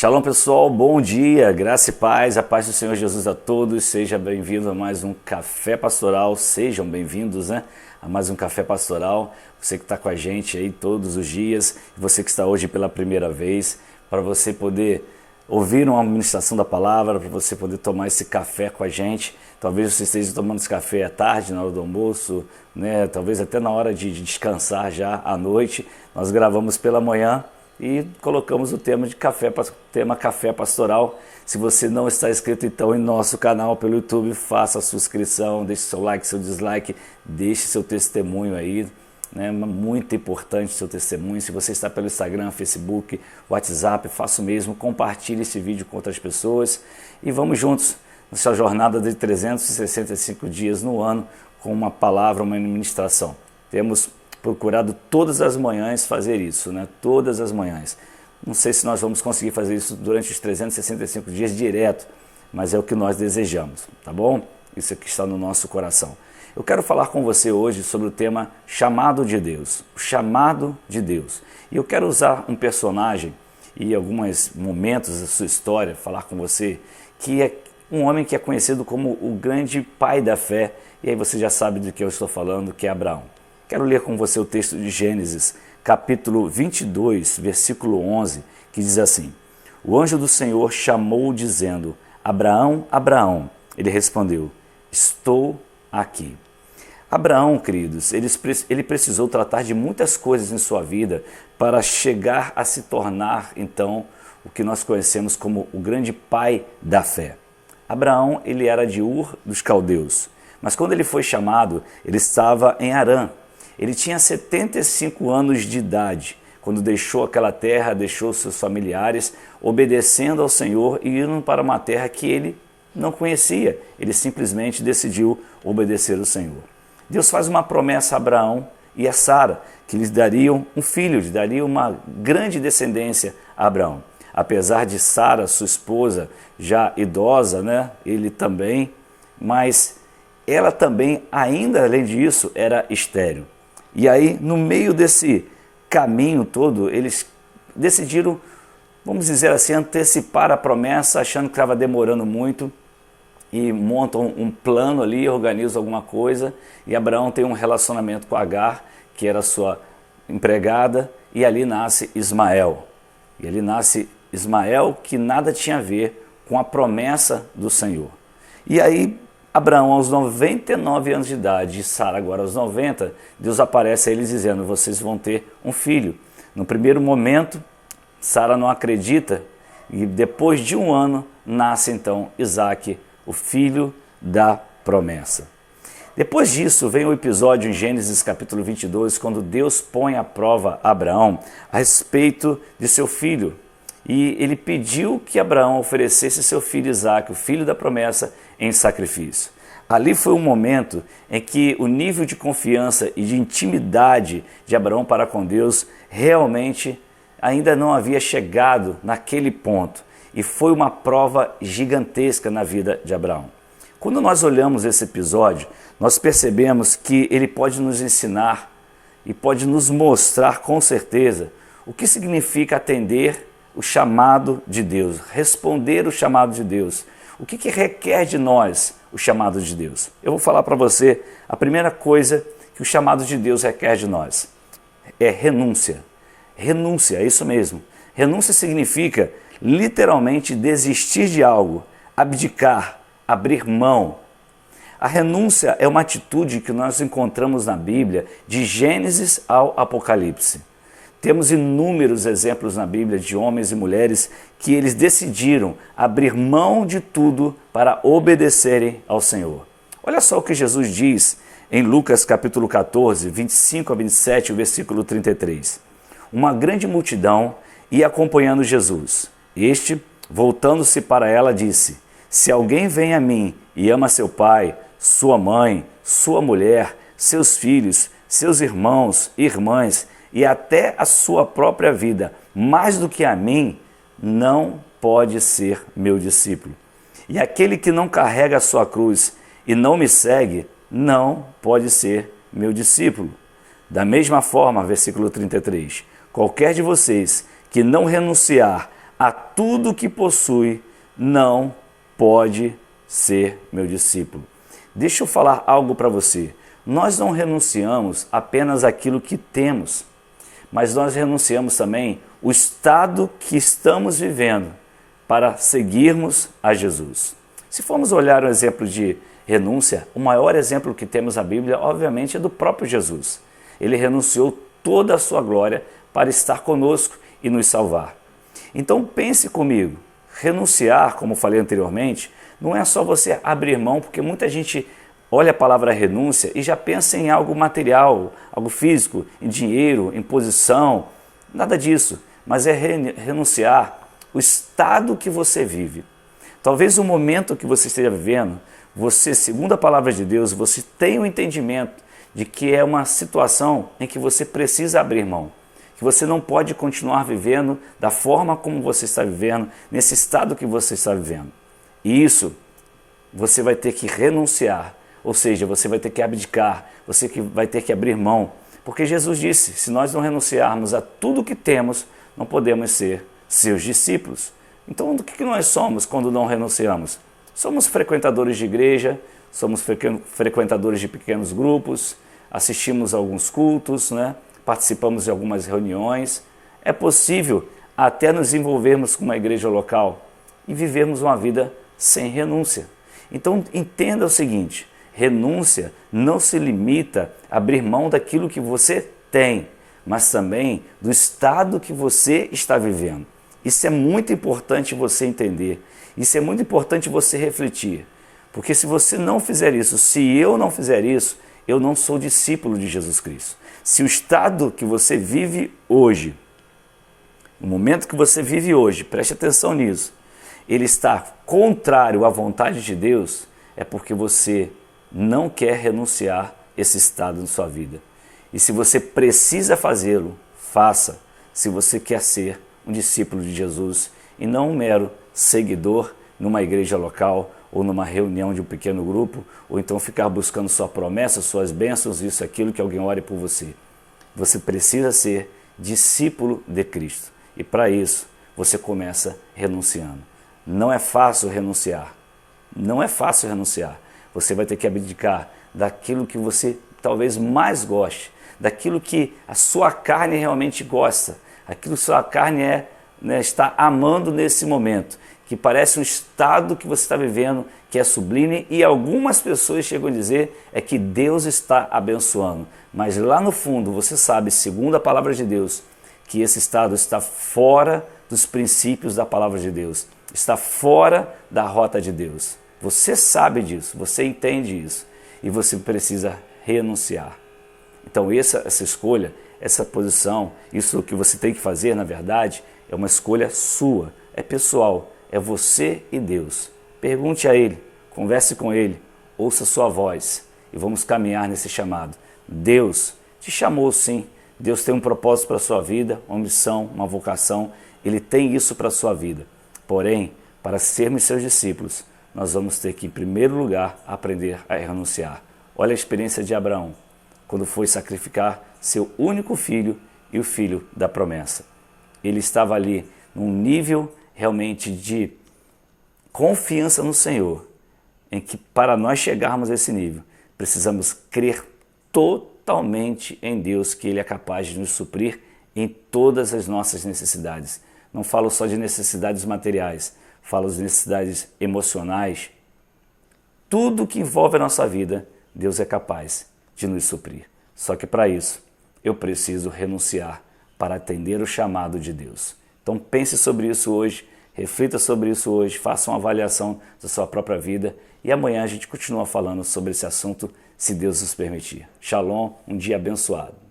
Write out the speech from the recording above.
Shalom pessoal, bom dia, graça e paz, a paz do Senhor Jesus a todos, seja bem-vindo a mais um Café Pastoral, sejam bem-vindos a mais um Café Pastoral, você que está com a gente aí todos os dias, você que está hoje pela primeira vez, para você poder ouvir uma ministração da palavra, para você poder tomar esse café com a gente. Talvez você esteja tomando esse café à tarde, na hora do almoço, né? Talvez até na hora de descansar já à noite. Nós gravamos pela manhã e colocamos o tema Café Pastoral. Se você não está inscrito então em nosso canal pelo YouTube, faça a sua inscrição, deixe seu like, seu dislike, deixe seu testemunho aí, né? Muito importante seu testemunho. Se você está pelo Instagram, Facebook, WhatsApp, faça o mesmo, compartilhe esse vídeo com outras pessoas e vamos juntos nessa jornada de 365 dias no ano com uma palavra, uma ministração. Temos procurado todas as manhãs fazer isso, né? Todas as manhãs. Não sei se nós vamos conseguir fazer isso durante os 365 dias direto, mas é o que nós desejamos, tá bom? Isso aqui está no nosso coração. Eu quero falar com você hoje sobre o tema chamado de Deus, o chamado de Deus. E eu quero usar um personagem e alguns momentos da sua história, falar com você, que é um homem que é conhecido como o grande pai da fé, e aí você já sabe do que eu estou falando, que é Abraão. Quero ler com você o texto de Gênesis, capítulo 22, versículo 11, que diz assim: O anjo do Senhor chamou dizendo, Abraão, Abraão. Ele respondeu, estou aqui. Abraão, queridos, ele precisou tratar de muitas coisas em sua vida para chegar a se tornar, então, o que nós conhecemos como o grande pai da fé. Abraão, ele era de Ur dos Caldeus, mas quando ele foi chamado, ele estava em Harã. Ele tinha 75 anos de idade, quando deixou aquela terra, deixou seus familiares, obedecendo ao Senhor e indo para uma terra que ele não conhecia. Ele simplesmente decidiu obedecer ao Senhor. Deus faz uma promessa a Abraão e a Sara, que lhes dariam um filho, lhes daria uma grande descendência a Abraão. Apesar de Sara, sua esposa, já idosa, né? Ele também, mas ela também, ainda além disso, era estéril. E aí, no meio desse caminho todo, eles decidiram, vamos dizer assim, antecipar a promessa, achando que estava demorando muito, e montam um plano ali, organizam alguma coisa, e Abraão tem um relacionamento com Agar, que era sua empregada, e ali nasce Ismael. E ali nasce Ismael, que nada tinha a ver com a promessa do Senhor. E aí, Abraão, aos 99 anos de idade, e Sara agora aos 90, Deus aparece a eles dizendo, vocês vão ter um filho. No primeiro momento, Sara não acredita, e depois de um ano, nasce então Isaac, o filho da promessa. Depois disso, vem o episódio em Gênesis capítulo 22, quando Deus põe à prova a Abraão a respeito de seu filho. E ele pediu que Abraão oferecesse seu filho Isaac, o filho da promessa, em sacrifício. Ali foi um momento em que o nível de confiança e de intimidade de Abraão para com Deus realmente ainda não havia chegado naquele ponto. E foi uma prova gigantesca na vida de Abraão. Quando nós olhamos esse episódio, nós percebemos que ele pode nos ensinar e pode nos mostrar com certeza o que significa atender o chamado de Deus, responder o chamado de Deus. O que requer de nós o chamado de Deus? Eu vou falar para você a primeira coisa que o chamado de Deus requer de nós. É renúncia. Renúncia, é isso mesmo. Renúncia significa literalmente desistir de algo, abdicar, abrir mão. A renúncia é uma atitude que nós encontramos na Bíblia de Gênesis ao Apocalipse. Temos inúmeros exemplos na Bíblia de homens e mulheres que eles decidiram abrir mão de tudo para obedecerem ao Senhor. Olha só o que Jesus diz em Lucas capítulo 14, 25 a 27, o versículo 33. Uma grande multidão ia acompanhando Jesus. Este, voltando-se para ela, disse, se alguém vem a mim e ama seu pai, sua mãe, sua mulher, seus filhos, seus irmãos e irmãs, e até a sua própria vida, mais do que a mim, não pode ser meu discípulo. E aquele que não carrega a sua cruz e não me segue, não pode ser meu discípulo. Da mesma forma, versículo 33, qualquer de vocês que não renunciar a tudo que possui, não pode ser meu discípulo. Deixa eu falar algo para você. Nós não renunciamos apenas àquilo que temos, mas nós renunciamos também o estado que estamos vivendo para seguirmos a Jesus. Se formos olhar um exemplo de renúncia, o maior exemplo que temos na Bíblia, obviamente, é do próprio Jesus. Ele renunciou toda a sua glória para estar conosco e nos salvar. Então pense comigo, renunciar, como falei anteriormente, não é só você abrir mão, porque muita gente olha a palavra renúncia e já pensa em algo material, algo físico, em dinheiro, em posição, nada disso, mas é renunciar o estado que você vive. Talvez o momento que você esteja vivendo, você, segundo a palavra de Deus, você tem o entendimento de que é uma situação em que você precisa abrir mão, que você não pode continuar vivendo da forma como você está vivendo, nesse estado que você está vivendo. E isso você vai ter que renunciar, ou seja, você vai ter que abdicar, você vai ter que abrir mão, porque Jesus disse, se nós não renunciarmos a tudo que temos, não podemos ser seus discípulos. Então, do que nós somos quando não renunciamos? Somos frequentadores de igreja, somos frequentadores de pequenos grupos, assistimos a alguns cultos, participamos de algumas reuniões. É possível até nos envolvermos com uma igreja local e vivermos uma vida sem renúncia. Então, entenda o seguinte, renúncia não se limita a abrir mão daquilo que você tem, mas também do estado que você está vivendo. Isso é muito importante você entender, isso é muito importante você refletir, porque se você não fizer isso, se eu não fizer isso, eu não sou discípulo de Jesus Cristo. Se o estado que você vive hoje, o momento que você vive hoje, preste atenção nisso, ele está contrário à vontade de Deus, é porque você não quer renunciar esse estado na sua vida. E se você precisa fazê-lo, faça, se você quer ser um discípulo de Jesus e não um mero seguidor numa igreja local ou numa reunião de um pequeno grupo, ou então ficar buscando sua promessa, suas bênçãos, isso, aquilo, que alguém ore por você. Você precisa ser discípulo de Cristo. E para isso, você começa renunciando. Não é fácil renunciar. Não é fácil renunciar. Você vai ter que abdicar daquilo que você talvez mais goste, daquilo que a sua carne realmente gosta, aquilo que a sua carne está amando nesse momento, que parece um estado que você está vivendo, que é sublime, e algumas pessoas chegam a dizer é que Deus está abençoando. Mas lá no fundo, você sabe, segundo a palavra de Deus, que esse estado está fora dos princípios da palavra de Deus, está fora da rota de Deus. Você sabe disso, você entende isso, e você precisa renunciar. Então essa escolha, essa posição, isso que você tem que fazer, na verdade, é uma escolha sua, é pessoal, é você e Deus. Pergunte a Ele, converse com Ele, ouça sua voz e vamos caminhar nesse chamado. Deus te chamou sim, Deus tem um propósito para a sua vida, uma missão, uma vocação, Ele tem isso para a sua vida. Porém, para sermos seus discípulos, nós vamos ter que, em primeiro lugar, aprender a renunciar. Olha a experiência de Abraão, quando foi sacrificar seu único filho e o filho da promessa. Ele estava ali num nível realmente de confiança no Senhor, em que para nós chegarmos a esse nível, precisamos crer totalmente em Deus, que Ele é capaz de nos suprir em todas as nossas necessidades. Não falo só de necessidades materiais, falo de necessidades emocionais. Tudo que envolve a nossa vida, Deus é capaz de nos suprir. Só que para isso, eu preciso renunciar para atender o chamado de Deus. Então pense sobre isso hoje, reflita sobre isso hoje, faça uma avaliação da sua própria vida e amanhã a gente continua falando sobre esse assunto, se Deus nos permitir. Shalom, um dia abençoado.